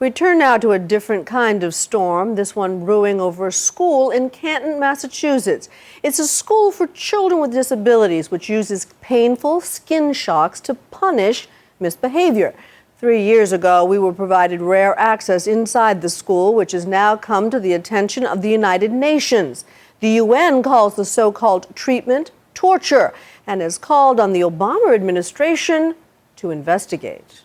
We turn now to a different kind of storm, this one brewing over a school in Canton, Massachusetts. It's a school for children with disabilities which uses painful skin shocks to punish misbehavior. 3 years ago, we were provided rare access inside the school, which has now come to the attention of the United Nations. The UN calls the so-called treatment torture and has called on the Obama administration to investigate.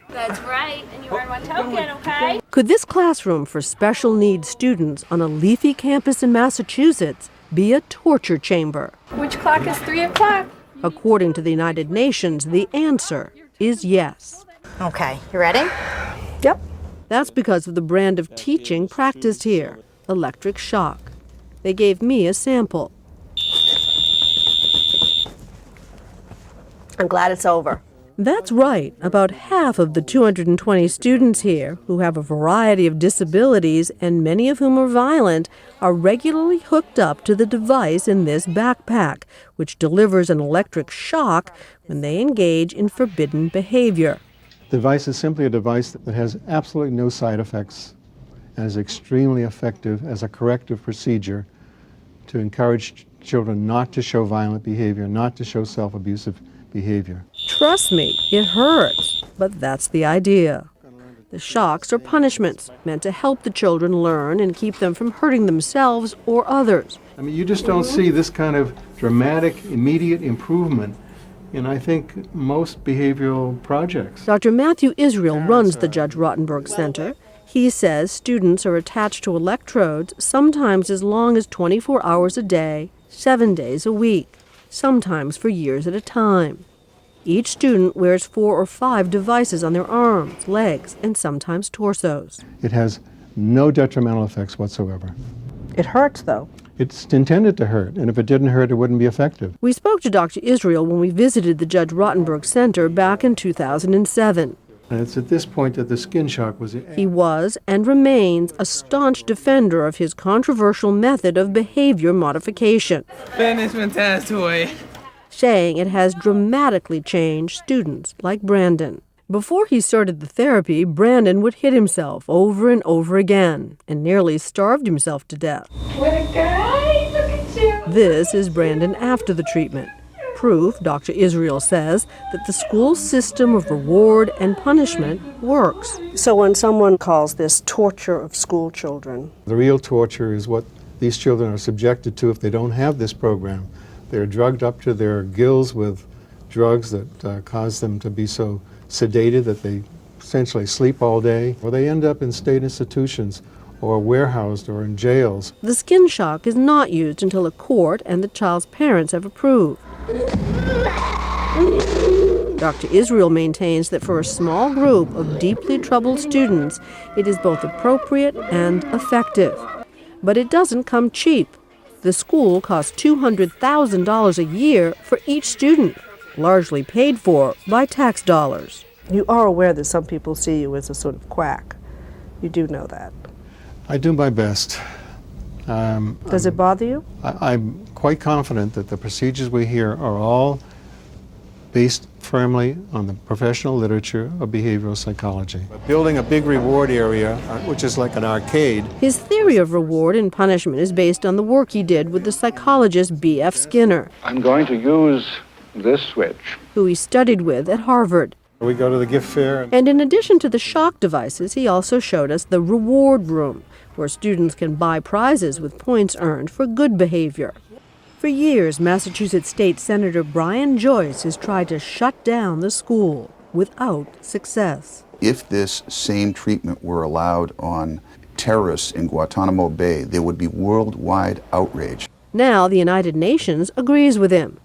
That's right, and you earn one token, okay? Could this classroom for special needs students on a leafy campus in Massachusetts be a torture chamber? Which clock is 3 o'clock? According to the United Nations, the answer is yes. Okay, you ready? Yep. That's because of the brand of teaching practiced here, electric shock. They gave me a sample. I'm glad it's over. That's right. About half of the 220 students here, who have a variety of disabilities and many of whom are violent, are regularly hooked up to the device in this backpack, which delivers an electric shock when they engage in forbidden behavior. The device is simply a device that has absolutely no side effects and is extremely effective as a corrective procedure to encourage children not to show violent behavior, not to show self-abusive behavior. Trust me, it hurts, but that's the idea. The shocks are punishments meant to help the children learn and keep them from hurting themselves or others. I mean, you just don't see this kind of dramatic, immediate improvement in, I think, most behavioral projects. Dr. Matthew Israel runs the Judge Rottenberg Center. He says students are attached to electrodes sometimes as long as 24 hours a day, 7 days a week, sometimes for years at a time. Each student wears 4 or 5 devices on their arms, legs, and sometimes torsos. It has no detrimental effects whatsoever. It hurts, though. It's intended to hurt, and if it didn't hurt, it wouldn't be effective. We spoke to Dr. Israel when we visited the Judge Rottenberg Center back in 2007. And it's at this point that the skin shock was... He was and remains a staunch defender of his controversial method of behavior modification, saying it has dramatically changed students like Brandon. Before he started the therapy, Brandon would hit himself over and over again and nearly starved himself to death. What a guy! Look at you! This is Brandon after the treatment. Proof, Dr. Israel says, that the school system of reward and punishment works. So when someone calls this torture of school children... The real torture is what these children are subjected to if they don't have this program. They're drugged up to their gills with drugs that cause them to be so sedated that they essentially sleep all day, or they end up in state institutions or warehoused or in jails. The skin shock is not used until a court and the child's parents have approved. Dr. Israel maintains that for a small group of deeply troubled students, it is both appropriate and effective. But it doesn't come cheap. The school costs $200,000 a year for each student, largely paid for by tax dollars. You are aware that some people see you as a sort of quack. You do know that. I do my best. Does it bother you? I'm quite confident that the procedures we hear are all based firmly on the professional literature of behavioral psychology. Building a big reward area, which is like an arcade. His theory of reward and punishment is based on the work he did with the psychologist B.F. Skinner. I'm going to use this switch, who he studied with at Harvard. We go to the gift fair. And in addition to the shock devices, he also showed us the reward room, where students can buy prizes with points earned for good behavior. For years, Massachusetts State Senator Brian Joyce has tried to shut down the school without success. If this same treatment were allowed on terrorists in Guantanamo Bay, there would be worldwide outrage. Now the United Nations agrees with him.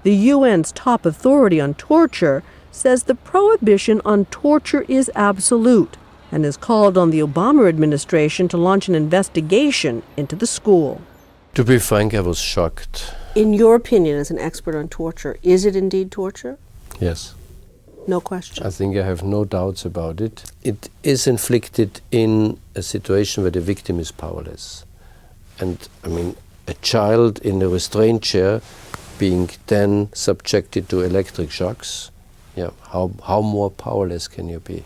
The UN's top authority on torture says the prohibition on torture is absolute and has called on the Obama administration to launch an investigation into the school. To be frank, I was shocked. In your opinion, as an expert on torture, is it indeed torture? Yes. No question. I think I have no doubts about it. It is inflicted in a situation where the victim is powerless. And, I mean, a child in a restraint chair being then subjected to electric shocks, yeah, how more powerless can you be?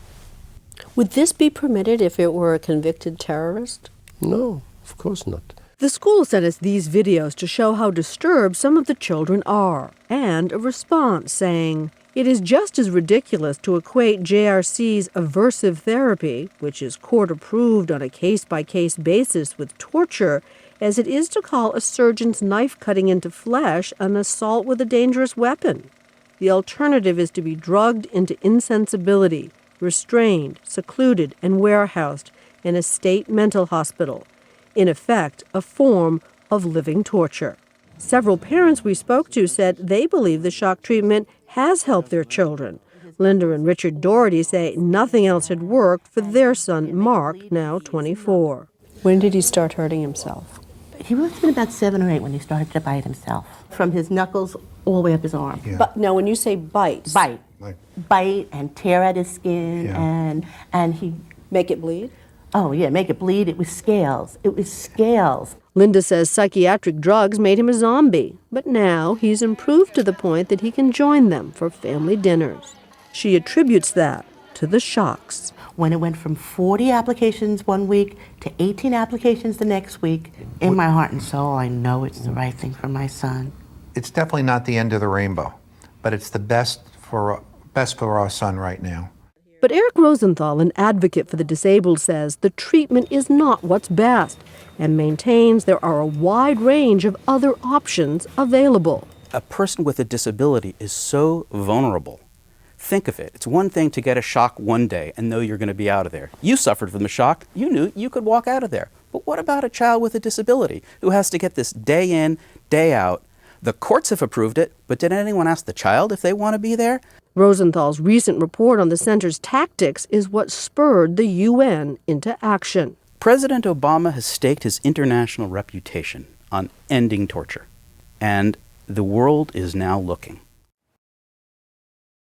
Would this be permitted if it were a convicted terrorist? No, of course not. The school sent us these videos to show how disturbed some of the children are, and a response saying, "It is just as ridiculous to equate JRC's aversive therapy, which is court-approved on a case-by-case basis, with torture, as it is to call a surgeon's knife cutting into flesh an assault with a dangerous weapon. The alternative is to be drugged into insensibility, restrained, secluded, and warehoused in a state mental hospital. In effect, a form of living torture." Several parents we spoke to said they believe the shock treatment has helped their children. Linda and Richard Doherty say nothing else had worked for their son, Mark, now 24. When did he start hurting himself? He must have been about 7 or 8 when he started to bite himself, from his knuckles all the way up his arm. Yeah. But now, when you say bites, Bite and tear at his skin, Yeah. and he, make it bleed? oh yeah, make it bleed. It was scales. It was scales. Linda says psychiatric drugs made him a zombie, but now he's improved to the point that he can join them for family dinners. She attributes that to the shocks. When it went from 40 applications one week to 18 applications the next week, in my heart and soul, I know it's the right thing for my son. It's definitely not the end of the rainbow, but it's the best for our son right now. But Eric Rosenthal, an advocate for the disabled, says the treatment is not what's best and maintains there are a wide range of other options available. A person with a disability is so vulnerable. Think of it. It's one thing to get a shock one day and know you're going to be out of there. You suffered from the shock. You knew you could walk out of there. But what about a child with a disability who has to get this day in, day out? The courts have approved it, but did anyone ask the child if they want to be there? Rosenthal's recent report on the center's tactics is what spurred the UN into action. President Obama has staked his international reputation on ending torture, and the world is now looking.